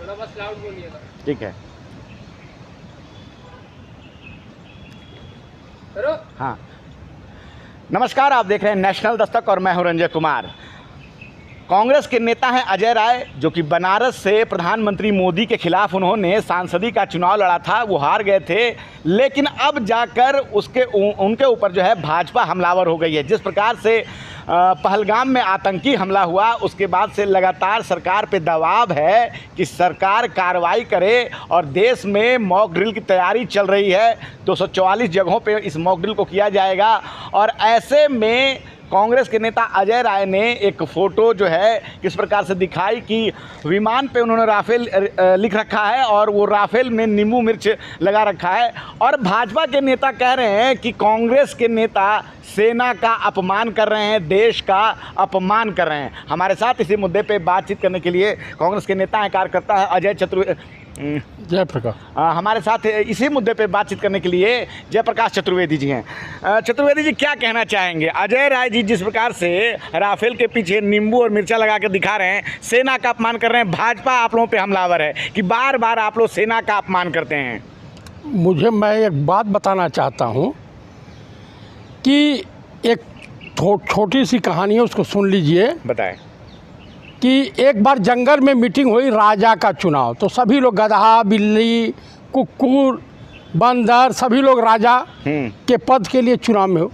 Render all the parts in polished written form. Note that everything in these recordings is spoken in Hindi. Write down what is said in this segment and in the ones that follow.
थोड़ा बस लाउड बोलिएगा। ठीक है। करो। हाँ, नमस्कार, आप देख रहे हैं नेशनल दस्तक और मैं हूं रंजय कुमार। कांग्रेस के नेता हैं अजय राय, जो कि बनारस से प्रधानमंत्री मोदी के खिलाफ उन्होंने सांसदी का चुनाव लड़ा था, वो हार गए थे। लेकिन अब जाकर उनके ऊपर जो है भाजपा हमलावर हो गई है। जिस प्रकार से पहलगाम में आतंकी हमला हुआ, उसके बाद से लगातार सरकार पे दबाव है कि सरकार कार्रवाई करे और देश में मॉक ड्रिल की तैयारी चल रही है। 244 जगहों पे इस मॉक ड्रिल को किया जाएगा। और ऐसे में कांग्रेस के नेता अजय राय ने एक फ़ोटो जो है किस प्रकार से दिखाई कि विमान पे उन्होंने राफेल लिख रखा है और वो राफेल में नींबू मिर्च लगा रखा है। और भाजपा के नेता कह रहे हैं कि कांग्रेस के नेता सेना का अपमान कर रहे हैं, देश का अपमान कर रहे हैं। हमारे साथ इसी मुद्दे पे बातचीत करने के लिए कांग्रेस के नेता हैं, कार्यकर्ता है अजय जयप्रकाश, हमारे साथ इसी मुद्दे पे बातचीत करने के लिए जयप्रकाश चतुर्वेदी जी हैं। चतुर्वेदी जी, क्या कहना चाहेंगे? अजय राय जी जिस प्रकार से राफेल के पीछे नींबू और मिर्चा लगा के दिखा रहे हैं, सेना का अपमान कर रहे हैं, भाजपा आप लोगों पे हमलावर है कि बार बार आप लोग सेना का अपमान करते हैं। मैं एक बात बताना चाहता हूं कि एक छोटी सी कहानी है, उसको सुन लीजिए। बताएं। कि एक बार जंगल में मीटिंग हुई राजा का चुनाव, तो सभी लोग गधा, बिल्ली, कुक्कुर, बंदर, सभी लोग राजा के पद के लिए चुनाव में हो।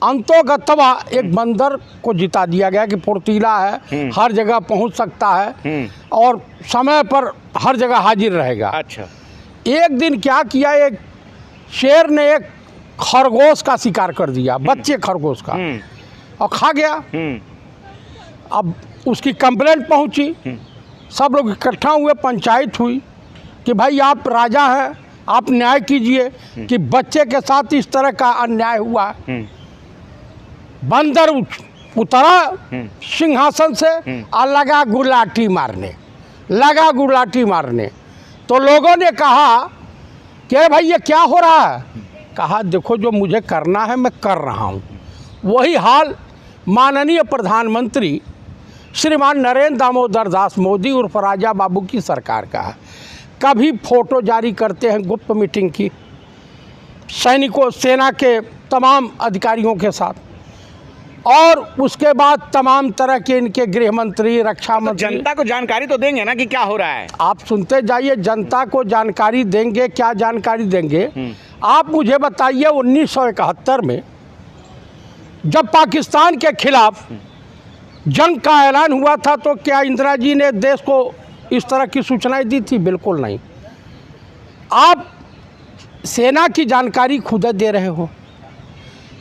अंतोगत्वा एक बंदर को जिता दिया गया कि फुर्तीला है, हर जगह पहुंच सकता है और समय पर हर जगह हाजिर रहेगा। अच्छा। एक दिन क्या किया, एक शेर ने एक खरगोश का शिकार कर दिया, बच्चे खरगोश का, और खा गया। अब उसकी कंप्लेंट पहुंची, सब लोग इकट्ठा हुए, पंचायत हुई कि भाई आप राजा हैं, आप न्याय कीजिए कि बच्चे के साथ इस तरह का अन्याय हुआ। बंदर उतरा सिंहासन से और लगा गुलाटी मारने। तो लोगों ने कहा कि भाई ये क्या हो रहा है? कहा देखो, जो मुझे करना है मैं कर रहा हूँ। वही हाल माननीय प्रधानमंत्री श्रीमान नरेंद्र दामोदर दास मोदी उर्फ राजा बाबू की सरकार का है। कभी फोटो जारी करते हैं गुप्त मीटिंग की सैनिकों, सेना के तमाम अधिकारियों के साथ, और उसके बाद तमाम तरह के इनके गृह मंत्री, रक्षा मंत्री। जनता को जानकारी तो देंगे ना कि क्या हो रहा है? आप सुनते जाइए, जनता को जानकारी देंगे। क्या जानकारी देंगे? आप मुझे बताइए, 1971 में जब पाकिस्तान के खिलाफ जंग का ऐलान हुआ था, तो क्या इंदिरा जी ने देश को इस तरह की सूचनाएं दी थी? बिल्कुल नहीं। आप सेना की जानकारी खुद दे रहे हो।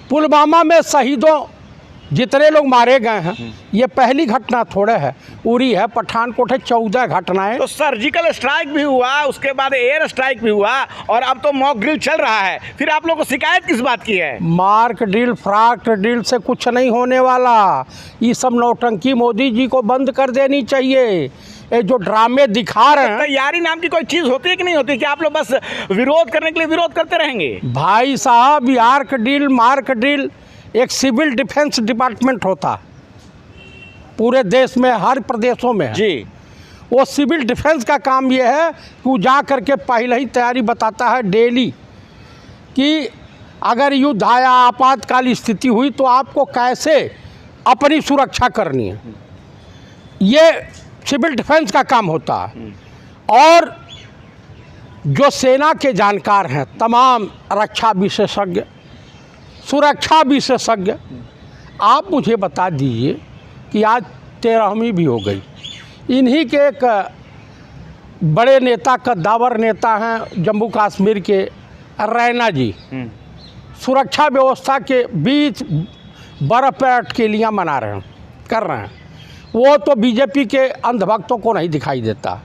पुलवामा में शहीदों जितने लोग मारे गए हैं, ये पहली घटना थोड़े है। उरी है, पठानकोट है, 14 घटनाएं। तो सर्जिकल स्ट्राइक भी हुआ, उसके बाद एयर स्ट्राइक भी हुआ, और अब तो मॉक ड्रिल चल रहा है। फिर आप लोगों को शिकायत किस बात की है? मार्क ड्रिल, फ्राक ड्रिल से कुछ नहीं होने वाला। ये सब नौटंकी मोदी जी को बंद कर देनी चाहिए। ये जो ड्रामे दिखा रहे हैं, तैयारी नाम की कोई चीज़ होती है कि नहीं होती? कि आप लोग बस विरोध करने के लिए विरोध करते रहेंगे? भाई साहब, यार्क ड्रिल, मार्क ड्रिल एक सिविल डिफेंस डिपार्टमेंट होता है पूरे देश में, हर प्रदेशों में है जी। वो सिविल डिफेंस का काम ये है कि वो जा करके पहले ही तैयारी बताता है डेली कि अगर युद्ध आया, आपातकाल स्थिति हुई, तो आपको कैसे अपनी सुरक्षा करनी है। ये सिविल डिफेंस का काम होता है। और जो सेना के जानकार हैं, तमाम रक्षा विशेषज्ञ, सुरक्षा विशेषज्ञ, आप मुझे बता दीजिए कि आज 13वीं भी हो गई। इन्हीं के एक बड़े नेता, कद्दावर नेता हैं जम्मू कश्मीर के रैना जी, सुरक्षा व्यवस्था के बीच बर्फ पे अटकेलियाँ मना रहे हैं, कर रहे हैं। वो तो बीजेपी के अंधभक्तों को नहीं दिखाई देता।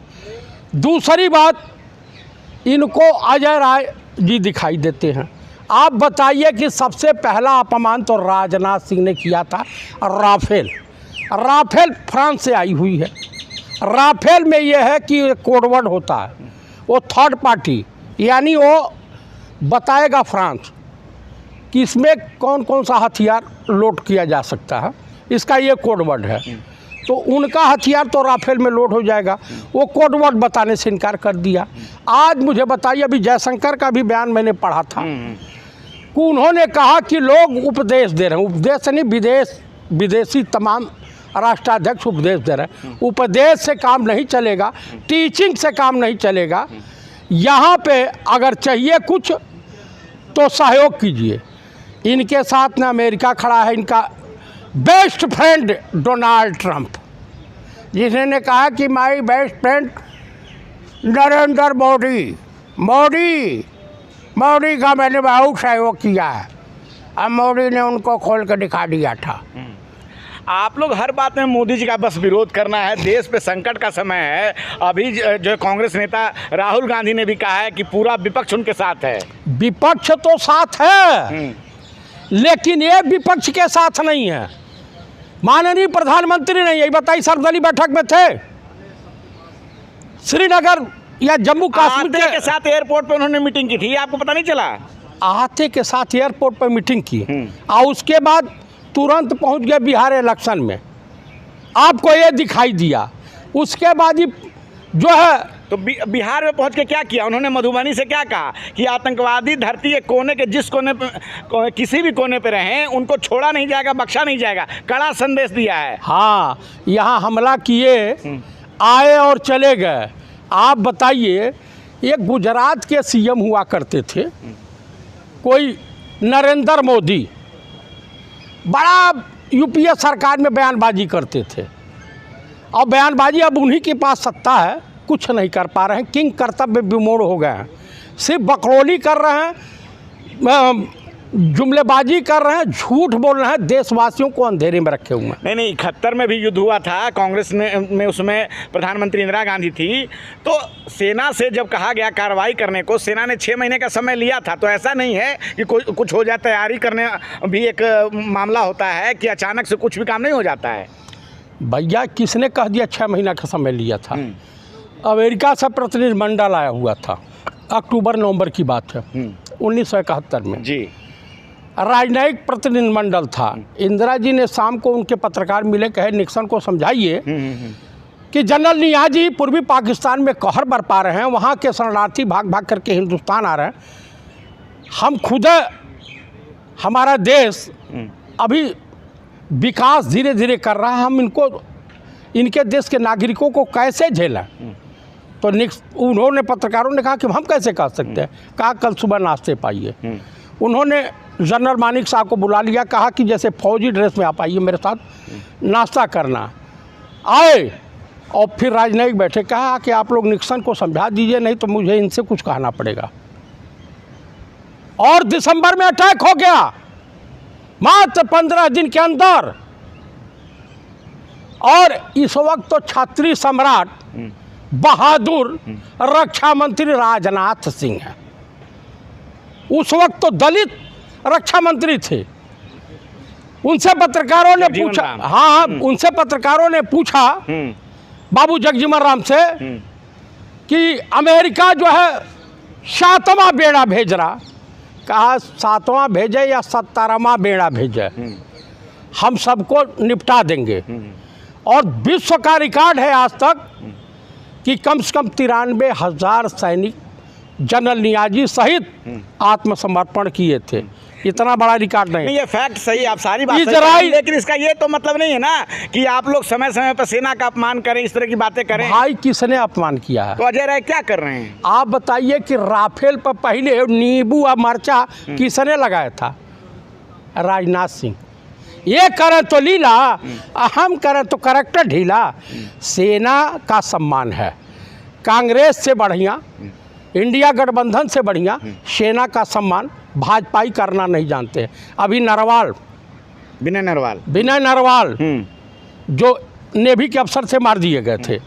दूसरी बात, इनको अजय राय जी दिखाई देते हैं। आप बताइए कि सबसे पहला अपमान तो राजनाथ सिंह ने किया था। राफेल फ्रांस से आई हुई है। राफेल में यह है कि कोडवर्ड होता है, वो थर्ड पार्टी, यानी वो बताएगा फ्रांस कि इसमें कौन कौन सा हथियार लोड किया जा सकता है, इसका ये कोडवर्ड है। तो उनका हथियार तो राफेल में लोड हो जाएगा। वो कोड वर्ड बताने से इनकार कर दिया। आज मुझे बताइए, अभी जयशंकर का भी बयान मैंने पढ़ा था कि उन्होंने कहा कि लोग उपदेश दे रहे हैं, उपदेश नहीं, विदेशी तमाम राष्ट्राध्यक्ष उपदेश दे रहे हैं। उपदेश से काम नहीं चलेगा, टीचिंग से काम नहीं चलेगा। यहाँ पे अगर चाहिए कुछ तो सहयोग कीजिए। इनके साथ ना अमेरिका खड़ा है, इनका बेस्ट फ्रेंड डोनाल्ड ट्रंप, जिसने कहा कि my best friend Narendra Modi का मैंने बहुत सहयोग किया है। अब मोदी ने उनको खोल कर दिखा दिया था। आप लोग हर बात में मोदी जी का बस विरोध करना है। देश पे संकट का समय है। अभी जो कांग्रेस नेता राहुल गांधी ने भी कहा है कि पूरा विपक्ष उनके साथ है। विपक्ष तो साथ है, लेकिन ये विपक्ष के साथ नहीं है। माननीय प्रधानमंत्री नहीं, यही बताइए, सर्वदलीय बैठक में थे श्रीनगर या जम्मू कश्मीर के साथ एयरपोर्ट पे उन्होंने मीटिंग की थी, आपको पता नहीं चला? आते के साथ एयरपोर्ट पर मीटिंग की और उसके बाद तुरंत पहुंच गए बिहार इलेक्शन में। आपको ये दिखाई दिया। उसके बाद ही जो है तो बिहार में पहुंच के क्या किया उन्होंने? मधुबनी से क्या कहा कि आतंकवादी धरती के कोने के जिस कोने पे, किसी भी कोने पे रहें, उनको छोड़ा नहीं जाएगा, बख्शा नहीं जाएगा। कड़ा संदेश दिया है। हाँ, यहाँ हमला किए, आए और चले गए। आप बताइए, ये गुजरात के सीएम हुआ करते थे कोई नरेंद्र मोदी, बड़ा यूपीए सरकार में बयानबाजी करते थे, और बयानबाजी अब उन्हीं के पास सत्ता है, कुछ नहीं कर पा रहे हैं। किंग कर्तव्य विमूढ़ हो गए हैं, सिर्फ बकरौली कर रहे हैं, जुमलेबाजी कर रहे हैं, झूठ बोल रहे हैं, देशवासियों को अंधेरे में रखे हुए हैं। नहीं, 71 में भी युद्ध हुआ था कांग्रेस में उसमें प्रधानमंत्री इंदिरा गांधी थी। तो सेना से जब कहा गया कार्रवाई करने को, सेना ने 6 महीने का समय लिया था। तो ऐसा नहीं है कि कोई कुछ हो जाए, तैयारी करने भी एक मामला होता है कि अचानक से कुछ भी काम नहीं हो जाता है। भैया, किसने कह दिया 6 महीना का समय लिया था? अमेरिका से प्रतिनिधिमंडल आया हुआ था, अक्टूबर-नवंबर की बात है, 1971 में जी। राजनयिक प्रतिनिधिमंडल था। इंदिरा जी ने शाम को उनके पत्रकार मिले, कहे निक्सन को समझाइए कि जनरल नियाजी पूर्वी पाकिस्तान में कहर बरपा रहे हैं, वहाँ के शरणार्थी भाग भाग करके हिंदुस्तान आ रहे हैं। हम खुद, हमारा देश अभी विकास धीरे धीरे कर रहा है, हम इनके देश के नागरिकों को कैसे झेलें? तो उन्होंने, पत्रकारों ने कहा कि हम कैसे कह सकते हैं? कहा कल सुबह नाश्ते पाइए। उन्होंने जनरल मानिक साहब को बुला लिया, कहा कि जैसे फौजी ड्रेस में आप आइए मेरे साथ, नाश्ता करना। आए और फिर राजनयिक बैठे, कहा कि आप लोग निक्सन को समझा दीजिए, नहीं तो मुझे इनसे कुछ कहना पड़ेगा। और दिसंबर में अटैक हो गया, मात्र 15 दिन के अंदर। और इस वक्त तो क्षत्रिय सम्राट बहादुर रक्षा मंत्री राजनाथ सिंह है, उस वक्त तो दलित रक्षा मंत्री थे। उनसे पत्रकारों ने पूछा, हाँ, उनसे पत्रकारों ने पूछा बाबू जगजीवन राम से कि अमेरिका जो है 7वां बेड़ा भेज रहा। कहा 7वां भेजे या 17वां बेड़ा भेजे, हम सबको निपटा देंगे। और विश्व का रिकॉर्ड है आज तक कि कम से कम 93,000 सैनिक जनरल नियाजी सहित आत्मसमर्पण किए थे। इतना बड़ा रिकॉर्ड नहीं। ये फैक्ट सही, आप सारी बात सही, लेकिन इसका ये तो मतलब नहीं है ना कि आप लोग समय समय पर सेना का अपमान करें, इस तरह की बातें करें। भाई, किसने अपमान किया है? तो अजय राय क्या कर रहे हैं? आप बताइए कि राफेल पर पहले नींबू और मरचा किसने लगाया था? राजनाथ सिंह। ये करें तो लीला, हम करें तो करैक्टर ढीला। सेना का सम्मान है, कांग्रेस से बढ़िया, इंडिया गठबंधन से बढ़िया सेना का सम्मान भाजपाई करना नहीं जानते। अभी विनय नरवाल जो नेवी के अफसर से मार दिए गए थे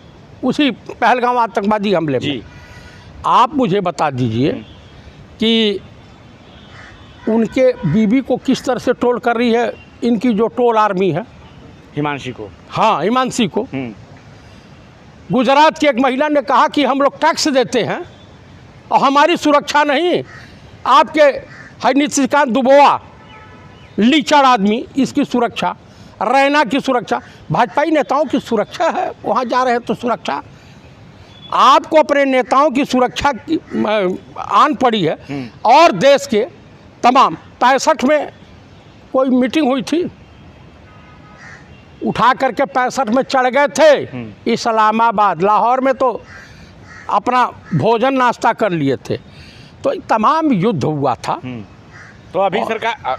उसी पहलगाम आतंकवादी हमले में। आप मुझे बता दीजिए कि उनके बीवी को किस तरह से ट्रोल कर रही है इनकी जो ट्रोल आर्मी है। हिमांशी को, हाँ, हिमांशी को। गुजरात की एक महिला ने कहा कि हम लोग टैक्स देते हैं और हमारी सुरक्षा नहीं, आपके निशिकांत दुबोआ लीचड़ आदमी, इसकी सुरक्षा। रैना की सुरक्षा, भाजपाई नेताओं की सुरक्षा है, वहाँ जा रहे हैं तो सुरक्षा। आपको अपने नेताओं की सुरक्षा की आन पड़ी है। और देश के तमाम 65 में कोई मीटिंग हुई थी, उठा करके 65 में चढ़ गए थे इस्लामाबाद, लाहौर में तो अपना भोजन नाश्ता कर लिए थे। तो तमाम युद्ध हुआ था। तो अभी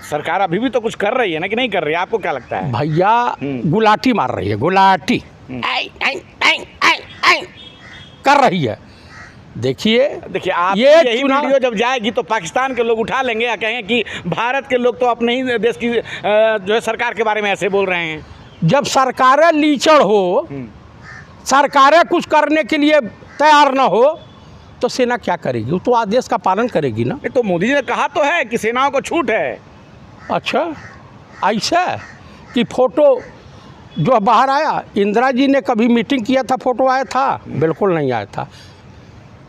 सरकार अभी भी तो कुछ कर रही है ना, कि नहीं कर रही है? आपको क्या लगता है? भैया गुलाटी मार रही है, गुलाटी कर रही है। देखिए आप ये यही वीडियो जब जाएगी तो पाकिस्तान के लोग उठा लेंगे या कहेंगे कि भारत के लोग तो अपने ही देश की जो है सरकार के बारे में ऐसे बोल रहे हैं। जब सरकारें लीचड़ हो, सरकारें कुछ करने के लिए तैयार ना हो, तो सेना क्या करेगी? वो तो आदेश का पालन करेगी ना। तो मोदी जी ने कहा तो है कि सेनाओं को छूट है। अच्छा, ऐसा कि फोटो जो बाहर आया, इंदिरा जी ने कभी मीटिंग किया था, फोटो आया था? बिल्कुल नहीं आया था।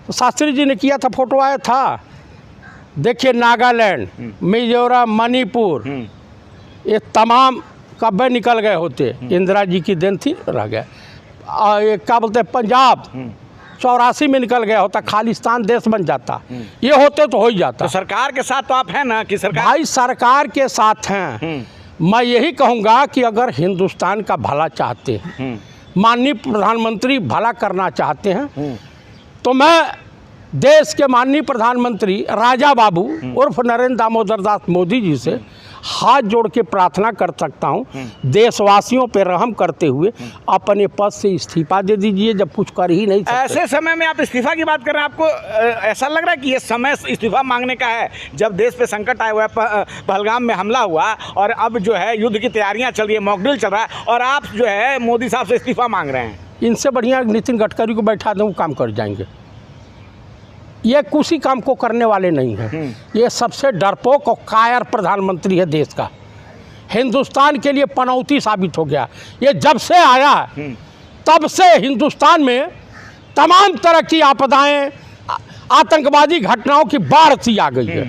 शास्त्री जी ने किया था, फोटो आया था? देखिए नागालैंड, मिजोरम, मणिपुर, ये तमाम कब्बे निकल गए होते, इंदिरा जी की देन थी, रह गए। ये क्या बोलते हैं, पंजाब 84 में निकल गया होता, खालिस्तान देश बन जाता। ये होते तो हो ही जाता। तो सरकार के साथ तो आप हैं ना, कि सरकार? भाई सरकार के साथ हैं। मैं यही कहूँगा कि अगर हिंदुस्तान का भला चाहते हैं, माननीय प्रधानमंत्री भला करना चाहते हैं, तो मैं देश के माननीय प्रधानमंत्री राजा बाबू उर्फ नरेंद्र दामोदर दास मोदी जी से हाथ जोड़ के प्रार्थना कर सकता हूं, देशवासियों पर रहम करते हुए अपने पद से इस्तीफा दे दीजिए, जब कुछ कर ही नहीं सकते। ऐसे समय में आप इस्तीफा की बात कर रहे हैं, आपको ऐसा लग रहा है कि ये समय इस्तीफा मांगने का है? जब देश पे संकट आया हुआ है, पहलगाम में हमला हुआ और अब जो है युद्ध की तैयारियां चल रही है, मॉकड्रिल चल रहा है, और आप जो है मोदी साहब से इस्तीफा मांग रहे हैं। इनसे बढ़िया नितिन गडकरी को बैठा दें, वो काम कर जाएंगे। ये किसी काम को करने वाले नहीं हैं। ये सबसे डरपोक और कायर प्रधानमंत्री है देश का। हिंदुस्तान के लिए पनौती साबित हो गया। ये जब से आया तब से हिंदुस्तान में तमाम तरह की आपदाएं, आतंकवादी घटनाओं की बाढ़ सी आ गई है।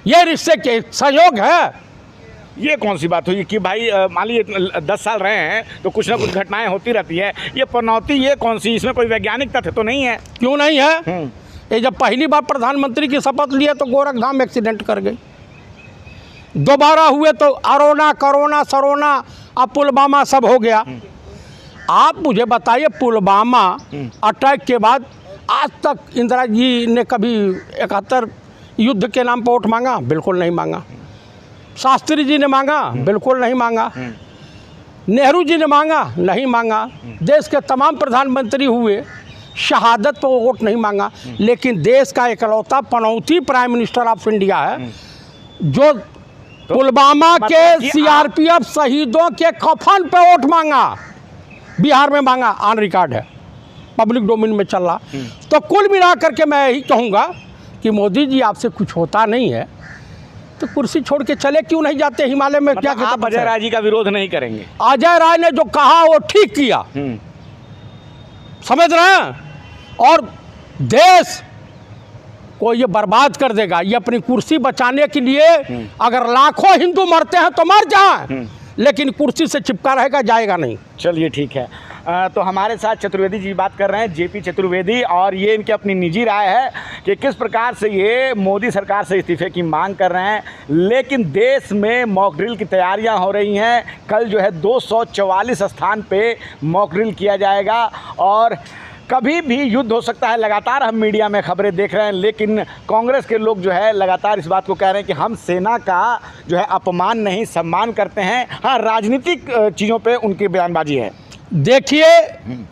ये रिश्ते के संयोग है। ये कौन सी बात हुई कि भाई मान लीजिए 10 साल रहे हैं तो कुछ ना कुछ घटनाएं होती रहती है। ये पनौती ये कौन सी? इसमें कोई वैज्ञानिक तथ्य तो नहीं है? क्यों नहीं है? ये जब पहली बार प्रधानमंत्री की शपथ लिए तो गोरखधाम एक्सीडेंट कर गई, दोबारा हुए तो अरोना, करोना, सरोना, अब पुलवामा सब हो गया। आप मुझे बताइए, पुलवामा अटैक के बाद आज तक इंदिरा जी ने कभी 71 युद्ध के नाम पर वोट मांगा? बिल्कुल नहीं मांगा। शास्त्री जी ने मांगा? बिल्कुल नहीं मांगा। नेहरू जी ने मांगा? नहीं मांगा। देश के तमाम प्रधानमंत्री हुए, शहादत पर वोट नहीं मांगा। लेकिन देश का इकलौता पनौती प्राइम मिनिस्टर ऑफ इंडिया है जो पुलवामा के सीआरपीएफ शहीदों के कफन पे वोट मांगा। बिहार में मांगा, ऑन रिकॉर्ड है, पब्लिक डोमेन में चल रहा। तो कुल मिलाकर के मैं यही कहूँगा कि मोदी जी आपसे कुछ होता नहीं है तो कुर्सी छोड़ के चले क्यों नहीं जाते हिमालय में? क्या कहते हैं? अजय राय जी का विरोध नहीं करेंगे? अजय राय ने जो कहा वो ठीक किया, समझ रहे हैं? और देश को ये बर्बाद कर देगा। ये अपनी कुर्सी बचाने के लिए अगर लाखों हिंदू मरते हैं तो मर जाएं, लेकिन कुर्सी से चिपका रहेगा, जाएगा नहीं। चलिए ठीक है। तो हमारे साथ चतुर्वेदी जी बात कर रहे हैं, जेपी चतुर्वेदी, और ये इनकी अपनी निजी राय है कि किस प्रकार से ये मोदी सरकार से इस्तीफे की मांग कर रहे हैं। लेकिन देश में मॉक ड्रिल की तैयारियां हो रही हैं। कल जो है 244 स्थान पे मॉक ड्रिल किया जाएगा और कभी भी युद्ध हो सकता है। लगातार हम मीडिया में खबरें देख रहे हैं, लेकिन कांग्रेस के लोग जो है लगातार इस बात को कह रहे हैं कि हम सेना का जो है अपमान नहीं, सम्मान करते हैं। हाँ, राजनीतिक चीज़ों पे उनकी बयानबाजी है। देखिए,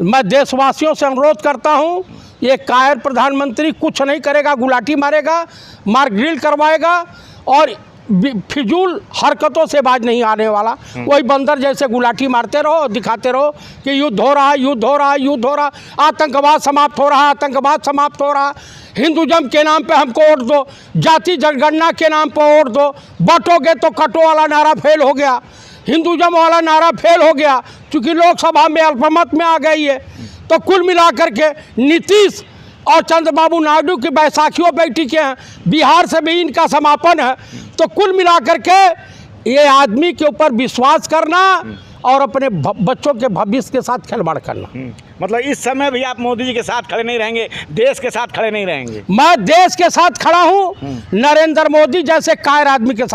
मैं देशवासियों से अनुरोध करता हूं, ये कायर प्रधानमंत्री कुछ नहीं करेगा, गुलाटी मारेगा, मार्क ड्रिल करवाएगा और फिजूल हरकतों से बाज नहीं आने वाला। वही बंदर जैसे गुलाटी मारते रहो, दिखाते रहो कि युद्ध हो रहा है, युद्ध हो रहा है, युद्ध हो रहा, आतंकवाद समाप्त हो रहा है, आतंकवाद समाप्त हो रहा, हिंदुज़म के नाम पे हमको वोट दो, जाति जनगणना के नाम पर वोट दो, बांटोगे तो कटो वाला नारा फेल हो गया, हिंदुज़म वाला नारा फेल हो गया क्योंकि लोकसभा में अल्पमत में आ गई है। तो कुल मिलाकर के नीतीश और चंद्रबाबू नायडू की बैसाखियों बैठी के हैं, बिहार से भी इनका समापन है। तो कुल मिलाकर के ये आदमी के ऊपर विश्वास करना और अपने बच्चों के भविष्य के साथ खिलवाड़ करना। मतलब इस समय भी आप मोदी जी के साथ खड़े नहीं रहेंगे, देश के साथ खड़े नहीं रहेंगे? मैं देश के साथ खड़ा हूँ, नरेंद्र मोदी जैसे कायर आदमी के साथ।